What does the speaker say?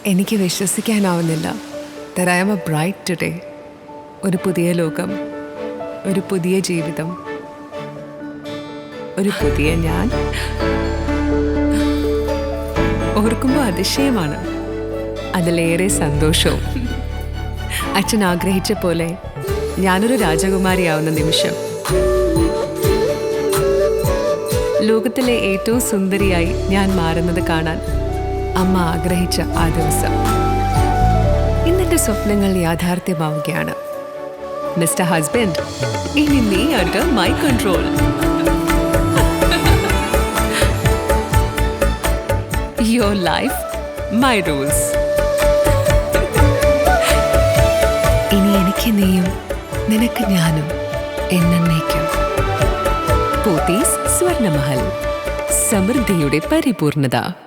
എനിക്ക് വിശ്വസിക്കാനാവുന്നില്ല that I am a bride today. ഒരു പുതിയ ലോകം, ഒരു പുതിയ ജീവിതം, ഒരു പുതിയ ഞാൻ. ഓർക്കുമ്പോൾ അതിശയമാണ്, അതിലേറെ സന്തോഷവും. അച്ഛൻ ആഗ്രഹിച്ച പോലെ ഞാനൊരു രാജകുമാരിയാവുന്ന നിമിഷം, ലോകത്തിലെ ഏറ്റവും സുന്ദരിയായി ഞാൻ മാറുന്നത് കാണാൻ അമ്മ ആഗ്രഹിച്ച ആ ദിവസം ഇന്നെന്റെ സ്വപ്നങ്ങൾ യാഥാർത്ഥ്യമാവുകയാണ്. മിസ്റ്റർ ഹസ്ബൻഡ്, ഇനി നീ under my control. Your life, my rules. ഇനി എനിക്ക് നീയും നിനക്ക് ഞാനും എന്നേക്കും. പോത്തീസ് സ്വർണ്ണമഹൽ, സമൃദ്ധിയുടെ പരിപൂർണത.